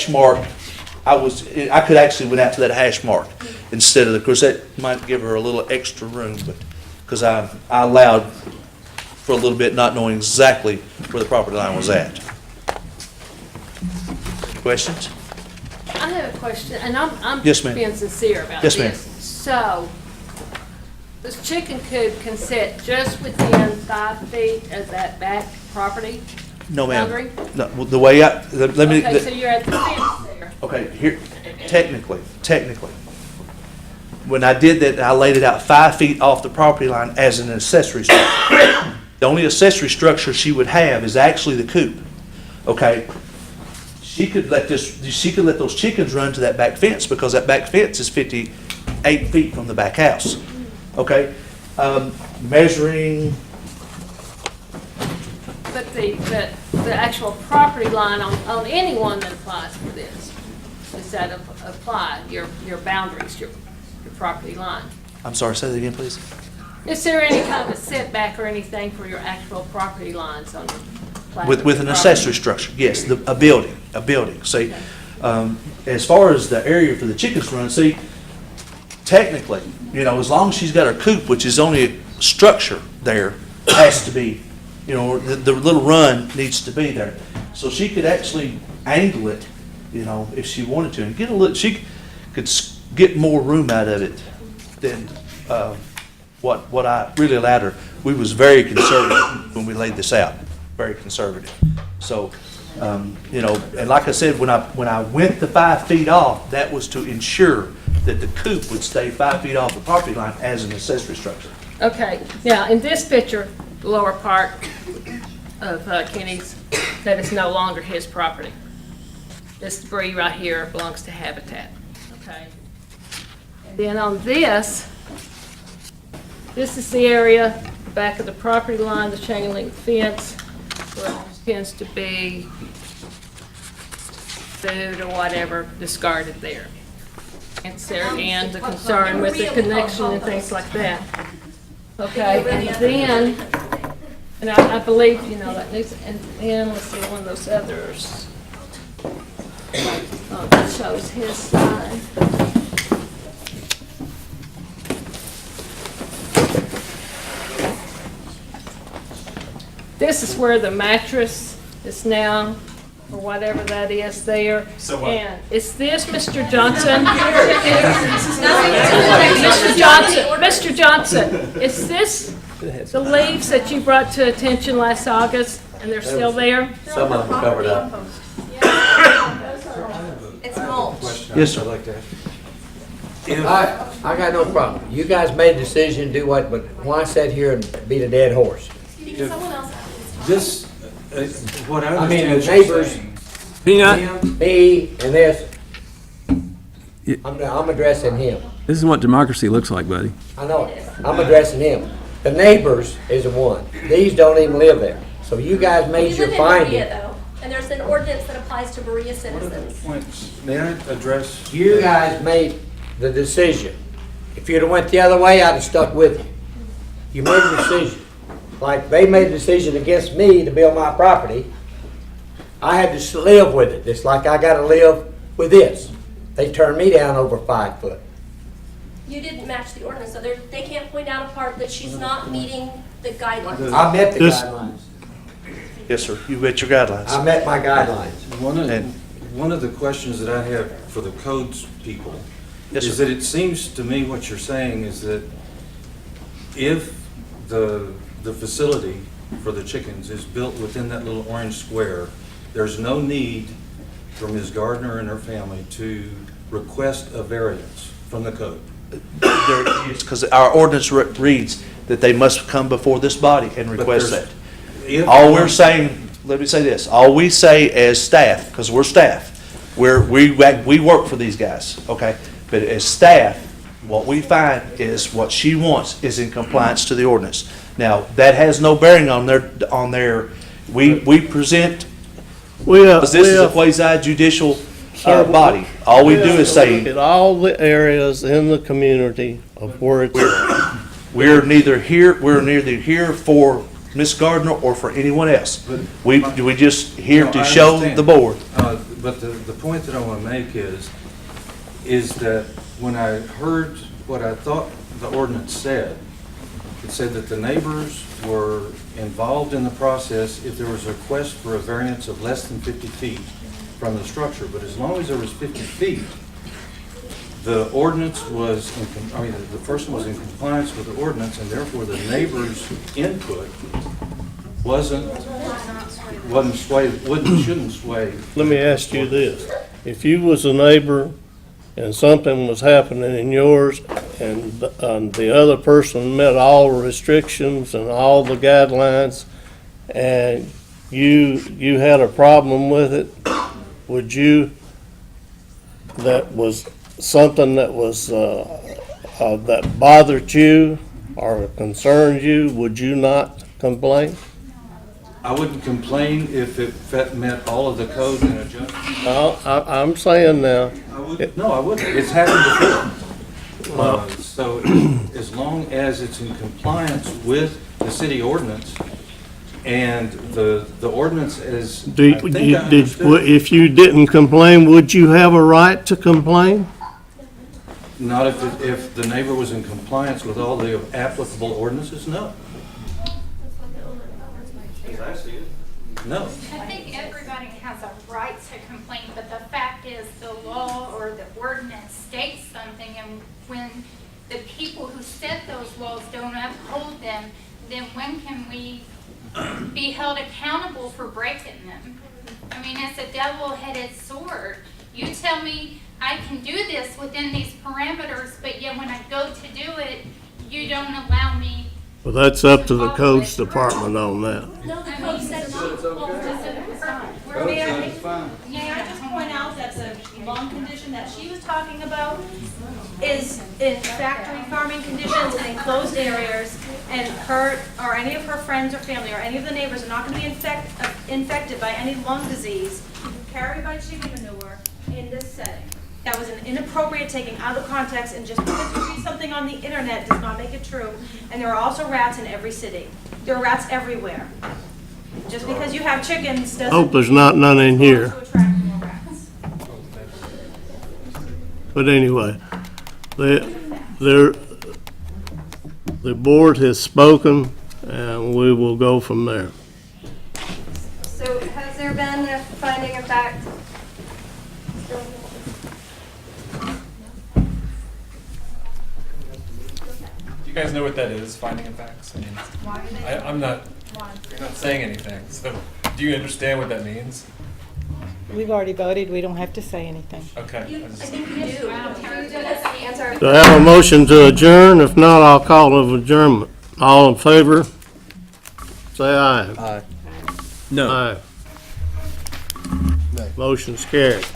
hash mark, I could actually went out to that hash mark instead of course that might give her a little extra room, but, because I allowed for a little bit not knowing exactly where the property line was at. Questions? I have a question, and I'm Yes, ma'am. being sincere about Yes, this. ma'am. So, this chicken coop can sit just within 5 feet of that back property No, ma'am. boundary? No, well, the way let me. Okay, so you're at the fence there. Okay, here, technically, when I did that, I laid it out 5 feet off the property line as an accessory structure. The only accessory structure she would have is actually the coop, okay? She could let those chickens run to that back fence because that back fence is 58 feet from the back house, okay? Measuring, But the actual property line on anyone that applies for this, does that apply, your boundaries, your property line? I'm sorry, say that again, please. Is there any kind of a setback or anything for your actual property lines on your plat? With an property? accessory structure, yes, a building, see. As far as the area for the chickens to run, see, technically, as long as she's got her coop, which is only a structure there, has to be, the little run needs to be there. So she could actually angle it, if she wanted to, and she could get more room out of it than, what I really allowed her. We was very conservative when we laid this out, very conservative. So, and like I said, when I went the 5 feet off, that was to ensure that the coop would stay 5 feet off the property line as an accessory structure. Okay, now, in this picture, the lower part of Kenny's, that is no longer his property. This debris right here belongs to Habitat, okay? And then on this is the area, the back of the property line, the chain link fence, where there tends to be food or whatever discarded there. It's there again, the concern with the connection and things like that. Okay, and then, and I believe, that needs, and then, let's see, one of those others. Oh, that shows his side. This is where the mattress is now, or whatever that is there. So what? And is this Mr. Johnson? Mr. Johnson, is this the leaves that you brought to attention last August, and they're still there? Some of them covered up. It's mulch. Yes, sir. I'd like to ask. I got no problem. You guys made a decision to do what, but why sit here and beat a dead horse? Someone else. This, what I I mean, understand the what you're neighbors, saying. Peanut, me, and this, I'm addressing him. this is what democracy looks like, buddy. I know it. I'm addressing him. The neighbors is the one. These don't even live there. So you guys made You your live in Berea, finding. though, and there's an ordinance that applies to Berea citizens. Points, may I address? You guys made the decision. If you'd have went the other way, I'd have stuck with you. You made a decision. Like, they made a decision against me to build my property. I had to live with it. It's like I gotta live with this. They turned me down over 5 foot. You didn't match the ordinance, so they can't point out a part that she's not meeting the guidelines. I met the This- guidelines. Yes, sir. You met your guidelines. I met my guidelines. And- One of the questions that I have for the codes people Yes, is sir. that it seems to me what you're saying is that if the facility for the chickens is built within that little orange square, there's no need for Ms. Gardner and her family to request a variance from the code. Because our ordinance reads that they must come before this body and request that. If- All we're saying, let me say this, all we say as staff, because we're staff, we work for these guys, okay? But as staff, what we find is what she wants is in compliance to the ordinance. Now, that has no bearing on their, we present, because this is a quasi judicial body. All we do is say, At all the areas in the community of where it's at. we're neither here for Miss Gardner or for anyone else. We just here No, to I show understand. the board. But the point that I want to make is that when I heard what I thought the ordinance said, it said that the neighbors were involved in the process if there was a request for a variance of less than 50 feet from the structure. But as long as there was 50 feet, the ordinance was, the person was in compliance with the ordinance, and therefore the neighbor's input shouldn't sway. Let me ask you this. If you was a neighbor and something was happening in yours and the other person met all restrictions and all the guidelines and you had a problem with it, would you, that was something that was, that bothered you or concerned you, would you not complain? I wouldn't complain if it met all of the code and adjustments. I'm saying now, No, I wouldn't. It's happened before. So as long as it's in compliance with the city ordinance and the ordinance is, I think I understood. if you didn't complain, would you have a right to complain? Not if the neighbor was in compliance with all the applicable ordinances, no. As I see it, no. I think everybody has a right to complain, but the fact is the law or the ordinance states something, and when the people who set those laws don't uphold them, then when can we be held accountable for breaking them? I mean, it's a double-headed sword. You tell me I can do this within these parameters, but yet when I go to do it, you don't allow me. Well, that's up to the codes department on that. No, the code says not. May I just point out that the lawn condition that she was talking about is in factory farming conditions and enclosed areas, and her, or any of her friends or family, or any of the neighbors are not gonna be infected by any lung disease carried by chicken manure in this setting. That was an inappropriate taking out of context, and just because you read something on the internet does not make it true. And there are also rats in every city. There are rats everywhere. Just because you have chickens doesn't. Hope there's not none in here. To attract more rats. But anyway, the board has spoken, and we will go from there. So has there been a finding of fact? Do you guys know what that is, finding of facts? I mean, I'm not, you're not saying anything, so do you understand what that means? We've already voted, we don't have to say anything. Okay. I think you do. Answer. Do I have a motion to adjourn? If not, I'll call it adjournment. All in favor? Say aye. No. Aye. Motion's carried.